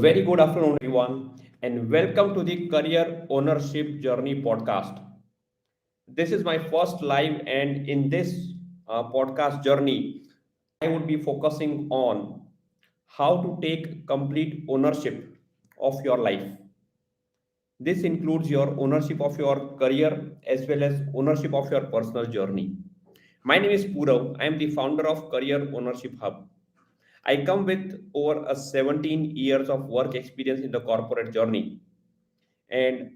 very good afternoon, everyone, and welcome to the Career Ownership Journey podcast. This is my first live, and in this podcast journey, I would be focusing on how to take complete ownership of your life. This includes your ownership of your career as well as ownership of your personal journey. My name is Purav. I am the founder of Career Ownership Hub. I come with over a 17 years of work experience in the corporate journey. And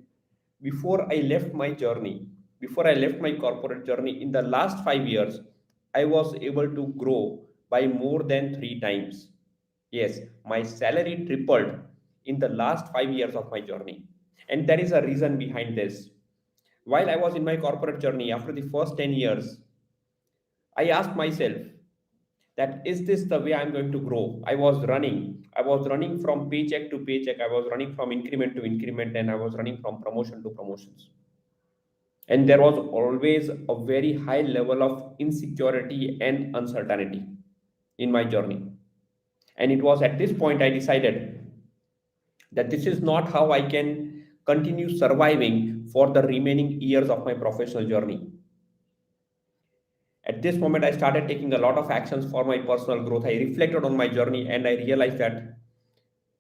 before I left my journey, before I left my corporate journey in the last 5 years, I was able to grow by more than three times. Yes, my salary tripled in the last 5 years of my journey. And there is a reason behind this. While I was in my corporate journey, after the first 10 years, I asked myself, that is this the way I'm going to grow? I was running from paycheck to paycheck. I was running from increment to increment, and I was running from promotion to promotions. And there was always a very high level of insecurity and uncertainty in my journey. And it was at this point I decided that this is not how I can continue surviving for the remaining years of my professional journey. At this moment, I started taking a lot of actions for my personal growth. I reflected on my journey and I realized that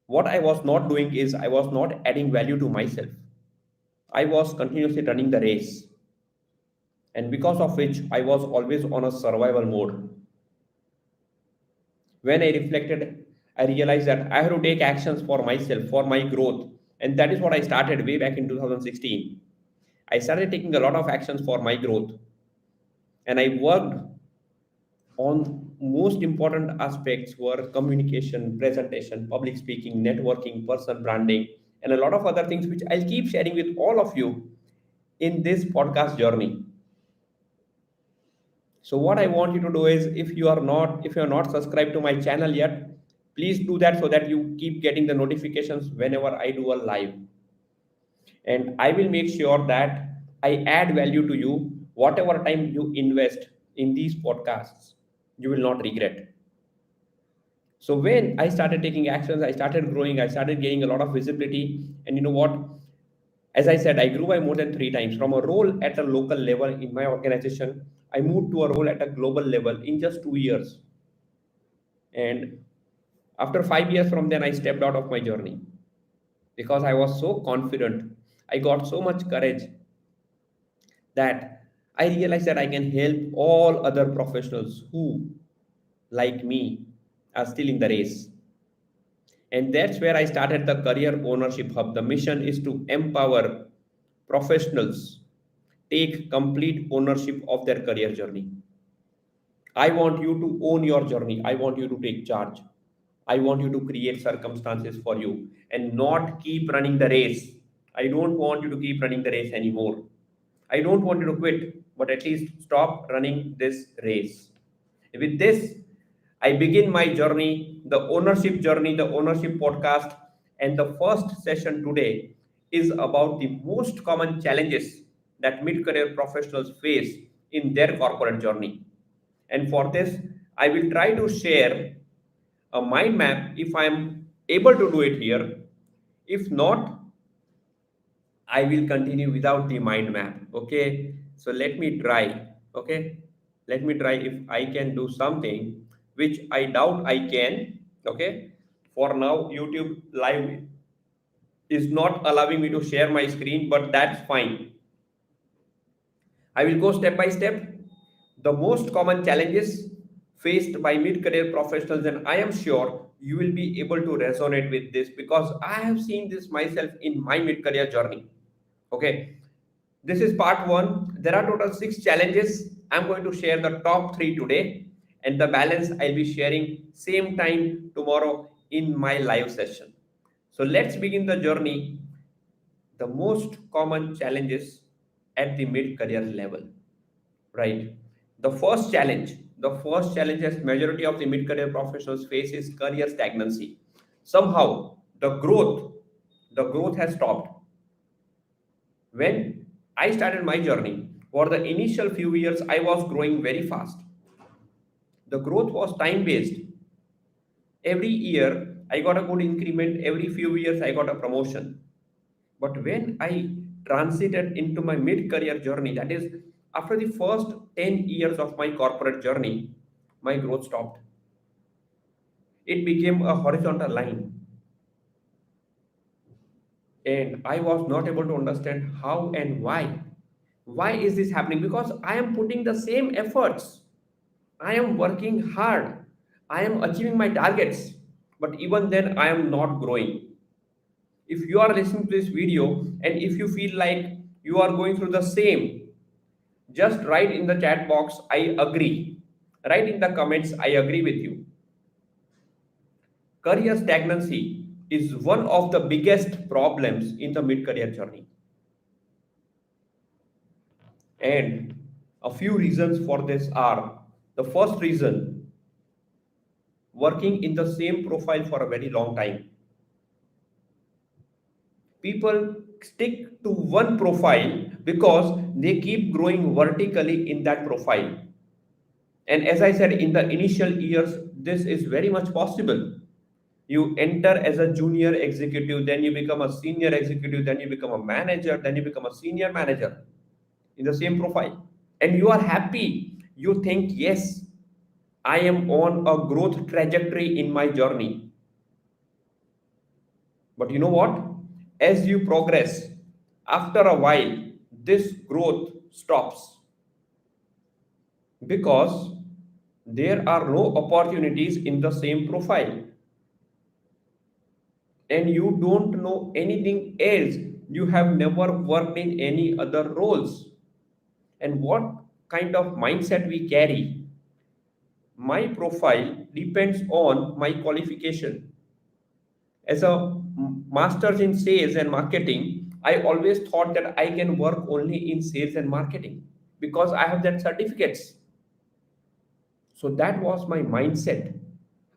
what I was not doing is I was not adding value to myself. I was continuously running the race, and because of which I was always on a survival mode. When I reflected, I realized that I have to take actions for myself, for my growth. And that is what I started way back in 2016. I started taking a lot of actions for my growth, and I worked on most important aspects were communication, presentation, public speaking, networking, personal branding, and a lot of other things which I'll keep sharing with all of you in this podcast journey. So what I want you to do is if you're not subscribed to my channel yet, please do that so that you keep getting the notifications whenever I do a live. And I will make sure that I add value to you. Whatever time you invest in these podcasts, you will not regret. So when I started taking actions, I started growing, I started gaining a lot of visibility. And you know what? As I said, I grew by more than three times. From a role at a local level in my organization, I moved to a role at a global level in just 2 years. And after 5 years from then, I stepped out of my journey because I was so confident. I got so much courage that I realized that I can help all other professionals who, like me, are still in the race. And that's where I started the Career Ownership Hub. The mission is to empower professionals take complete ownership of their career journey. I want you to own your journey. I want you to take charge. I want you to create circumstances for you and not keep running the race. I don't want you to keep running the race anymore. I don't want you to quit, but at least stop running this race. With this, I begin my journey, the ownership podcast. And the first session today is about the most common challenges that mid career professionals face in their corporate journey. And for this, I will try to share a mind map if I'm able to do it here. If not, I will continue without the mind map. Okay. So let me try. Okay. Let me try if I can do something, which I doubt I can. Okay. For now, YouTube Live is not allowing me to share my screen, but that's fine. I will go step by step. The most common challenges faced by mid career professionals, and I am sure you will be able to resonate with this because I have seen this myself in my mid career journey. Okay, this is part one. There are total six challenges. I'm going to share the top three today, and the balance I'll be sharing same time tomorrow in my live session. So let's begin the journey. The most common challenges at the mid career level, right? The first challenge as majority of the mid career professionals face is career stagnancy. Somehow the growth has stopped. When I started my journey, for the initial few years, I was growing very fast. The growth was time based. Every year, I got a good increment. Every few years, I got a promotion. But when I transited into my mid career journey, that is, after the first 10 years of my corporate journey, my growth stopped. It became a horizontal line. And I was not able to understand how and why. Why is this happening? Because I am putting the same efforts, I am working hard, I am achieving my targets, but even then, I am not growing. If you are listening to this video and if you feel like you are going through the same, just write in the chat box, I agree. Write in the comments, I agree with you. Career stagnancy is one of the biggest problems in the mid career journey. And a few reasons for this are: the first reason, working in the same profile for a very long time. People stick to one profile because they keep growing vertically in that profile. And as I said, in the initial years, this is very much possible. You enter as a junior executive, then you become a senior executive, then you become a manager, then you become a senior manager in the same profile. And you are happy. You think, yes, I am on a growth trajectory in my journey. But you know what? As you progress, after a while, this growth stops because there are no opportunities in the same profile and you don't know anything else. You have never worked in any other roles. And what kind of mindset we carry? My profile depends on my qualification. As a master's in sales and marketing, I always thought that I can work only in sales and marketing because I have that certificates. So that was my mindset.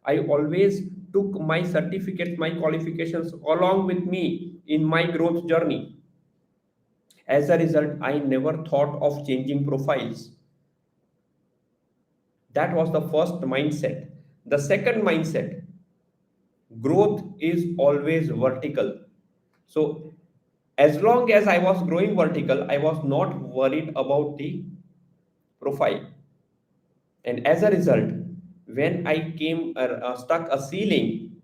I always took my certificates, my qualifications along with me in my growth journey. As a result, I never thought of changing profiles. That was the first mindset. The second mindset, growth is always vertical. So, as long as I was growing vertical, I was not worried about the profile. And as a result, when I came stuck a ceiling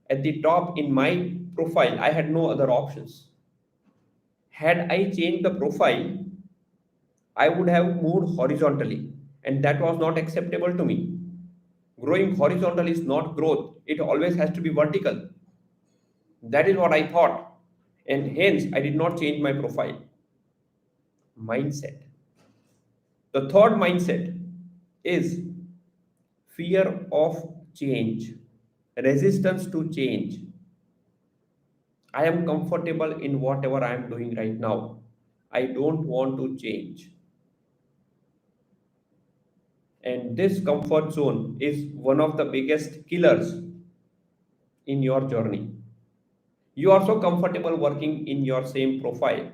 at the top in my profile, I had no other options. Had I changed the profile, I would have moved horizontally, and that was not acceptable to me. Growing horizontal is not growth, it always has to be vertical. That is what I thought, and hence I did not change my profile. Mindset. The third mindset is fear of change, resistance to change. I am comfortable in whatever I am doing right now. I don't want to change. And this comfort zone is one of the biggest killers in your journey. You are so comfortable working in your same profile.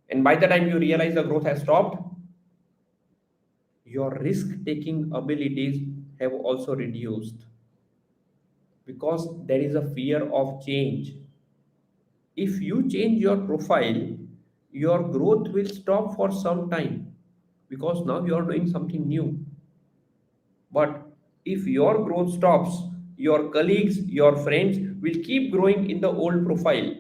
And by the time you realize the growth has stopped, your risk taking abilities have also reduced because there is a fear of change. If you change your profile, your growth will stop for some time because now you are doing something new. But if your growth stops, your colleagues, your friends will keep growing in the old profile.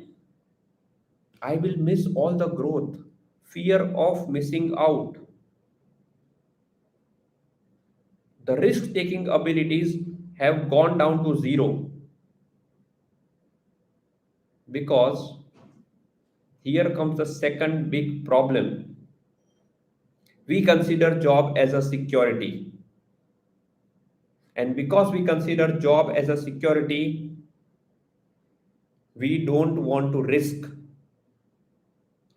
I will miss all the growth, fear of missing out. The risk taking abilities have gone down to zero because here comes the second big problem. We consider job as a security. And because we consider job as a security, we don't want to risk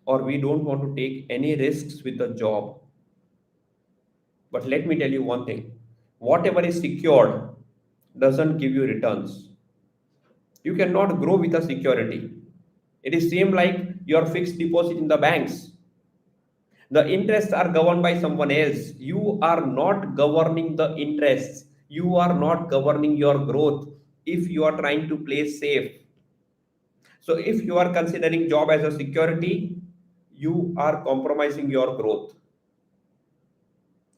or we don't want to take any risks with the job. But let me tell you one thing, whatever is secured doesn't give you returns. You cannot grow with a security. It is same like your fixed deposit in the banks. The interests are governed by someone else. You are not governing the interests. You are not governing your growth. if you are trying to play safe. So if you are considering job as a security, you are compromising your growth.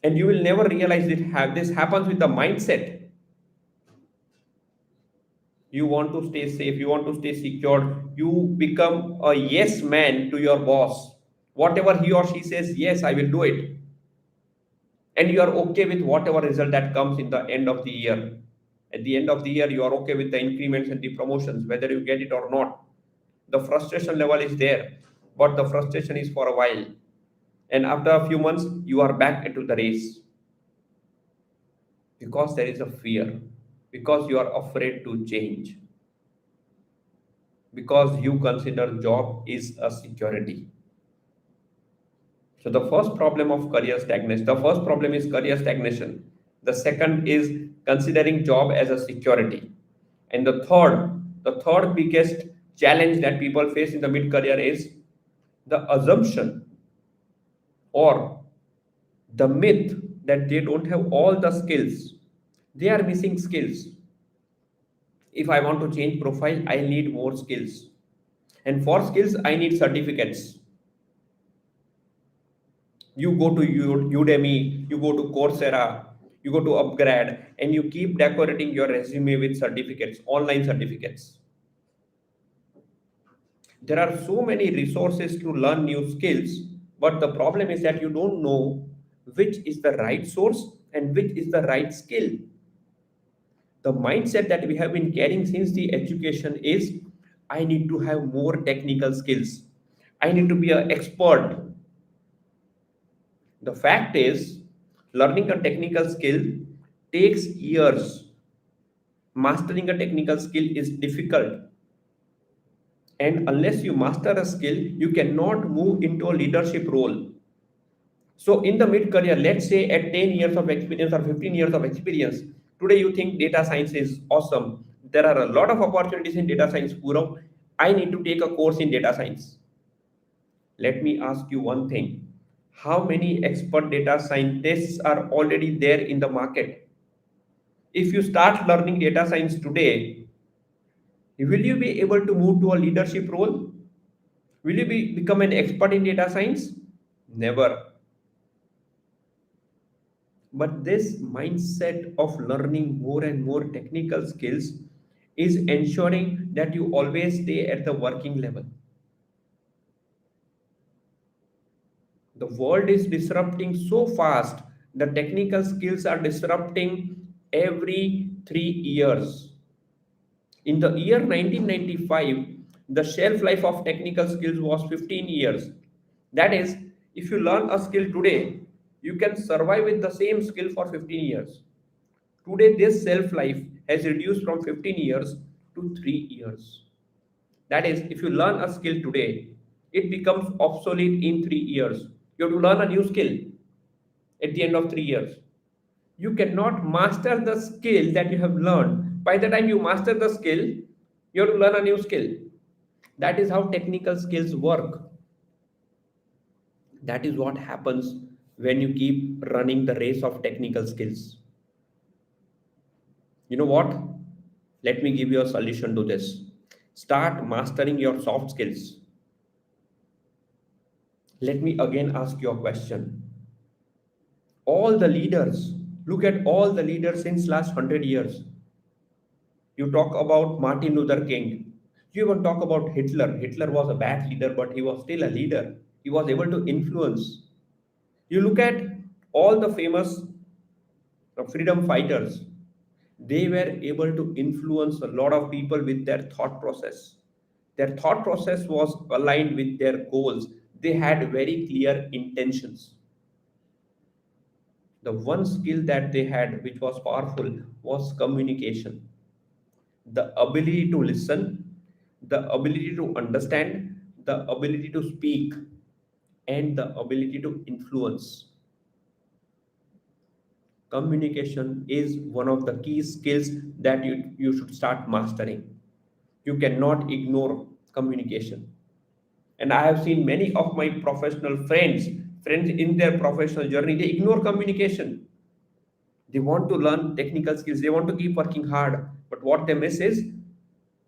And you will never realize it this happens with the mindset. You want to stay safe, you want to stay secured, you become a yes man to your boss. Whatever he or she says, yes, I will do it. And you are okay with whatever result that comes in the end of the year. At the end of the year, you are okay with the increments and the promotions, whether you get it or not. The frustration level is there, but the frustration is for a while. And after a few months, you are back into the race because there is a fear, because you are afraid to change, because you consider job is a security. So the first problem of career stagnation, the first problem is career stagnation. The second is considering job as a security. And the third biggest challenge that people face in the mid-career is the assumption or the myth that they don't have all the skills. They are missing skills. If I want to change profile, I need more skills. And for skills, I need certificates. You go to Udemy, you go to Coursera, you go to Upgrade, and you keep decorating your resume with certificates, online certificates. There are so many resources to learn new skills, but the problem is that you don't know which is the right source and which is the right skill. The mindset that we have been carrying since the education is I need to have more technical skills. I need to be an expert. The fact is, learning a technical skill takes years. Mastering a technical skill is difficult. And unless you master a skill, you cannot move into a leadership role. So, in the mid career, let's say at 10 years of experience or 15 years of experience, today you think data science is awesome. There are a lot of opportunities in data science, Purav. I need to take a course in data science. Let me ask you one thing. How many expert data scientists are already there in the market? If you start learning data science today, will you be able to move to a leadership role? Will you become an expert in data science? Never. But this mindset of learning more and more technical skills is ensuring that you always stay at the working level. The world is disrupting so fast. The technical skills are disrupting every 3 years. In the year 1995, the shelf life of technical skills was 15 years. That is, if you learn a skill today, you can survive with the same skill for 15 years. Today, this shelf life has reduced from 15 years to 3 years. That is, if you learn a skill today, it becomes obsolete in 3 years. You have to learn a new skill at the end of 3 years. You cannot master the skill that you have learned. By the time you master the skill, you have to learn a new skill. That is how technical skills work. That is what happens when you keep running the race of technical skills. You know what? Let me give you a solution to this. Start mastering your soft skills. Let me again ask you a question. All the leaders, look at all the leaders since last 100 years. You talk about Martin Luther King. You even talk about Hitler. Hitler was a bad leader, but he was still a leader. He was able to influence. You look at all the famous freedom fighters. They were able to influence a lot of people with their thought process. Their thought process was aligned with their goals. They had very clear intentions. The one skill that they had, which was powerful, was communication. The ability to listen, the ability to understand, the ability to speak, and the ability to influence. Communication is one of the key skills that you should start mastering. You cannot ignore communication. And I have seen many of my professional friends in their professional journey, they ignore communication. They want to learn technical skills, they want to keep working hard, but but what they miss is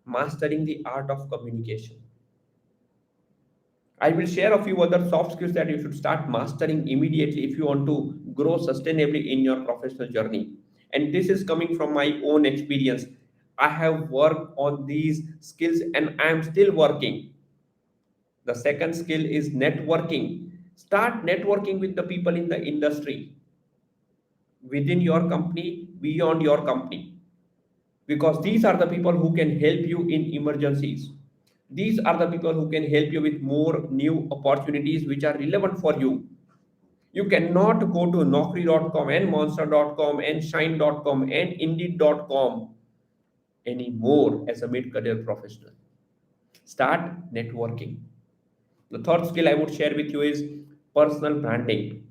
mastering the art of communication. I will share a few other soft skills that you should start mastering immediately if you want to grow sustainably in your professional journey. And this is coming from my own experience. I have worked on these skills and I am still working. The second skill is networking. Start networking with the people in the industry, within your company, beyond your company, because these are the people who can help you in emergencies. These are the people who can help you with more new opportunities which are relevant for you. You cannot go to naukri.com and monster.com and shine.com and indeed.com anymore as a mid-career professional. Start networking. The third skill I would share with you is personal branding.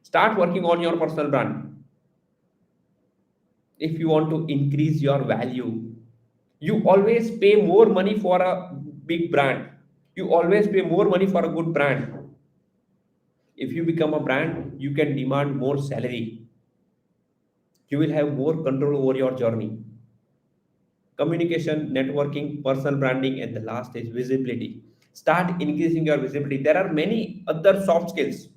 Start working on your personal brand. If you want to increase your value, you always pay more money for a big brand. You always pay more money for a good brand. If you become a brand, you can demand more salary. You will have more control over your journey. Communication, networking, personal branding, and the last is visibility. Start increasing your visibility. There are many other soft skills,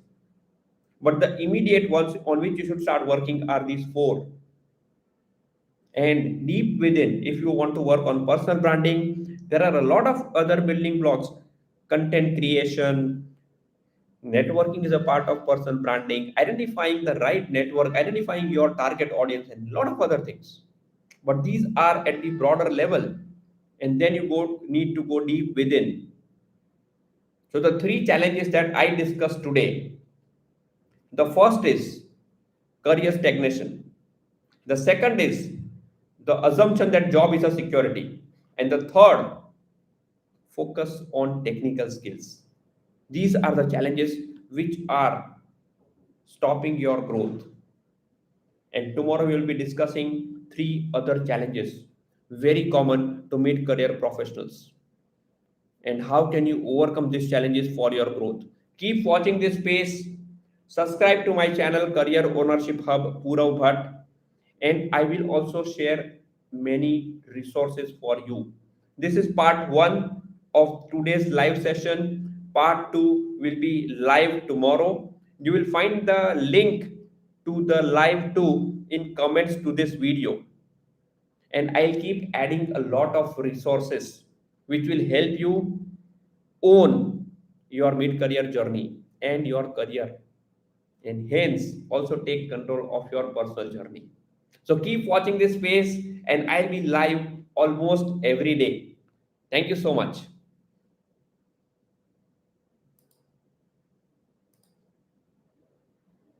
but the immediate ones on which you should start working are these four. And deep within, if you want to work on personal branding, there are a lot of other building blocks. Content creation, networking is a part of personal branding, identifying the right network, identifying your target audience, and a lot of other things. But these are at the broader level, and then you go need to go deep within. So the three challenges that I discussed today, the first is career stagnation. The second is the assumption that job is a security. And the third, focus on technical skills. These are the challenges which are stopping your growth. And tomorrow we will be discussing three other challenges very common to mid career professionals. And how can you overcome these challenges for your growth? Keep watching this space. Subscribe to my channel, Career Ownership Hub, Purav Bhatt, and I will also share many resources for you. This is part one of today's live session. Part two will be live tomorrow. You will find the link to the live two in comments to this video. And I'll keep adding a lot of resources which will help you own your mid-career journey and your career, and hence also take control of your personal journey. So keep watching this space, and I'll be live almost every day. Thank you so much.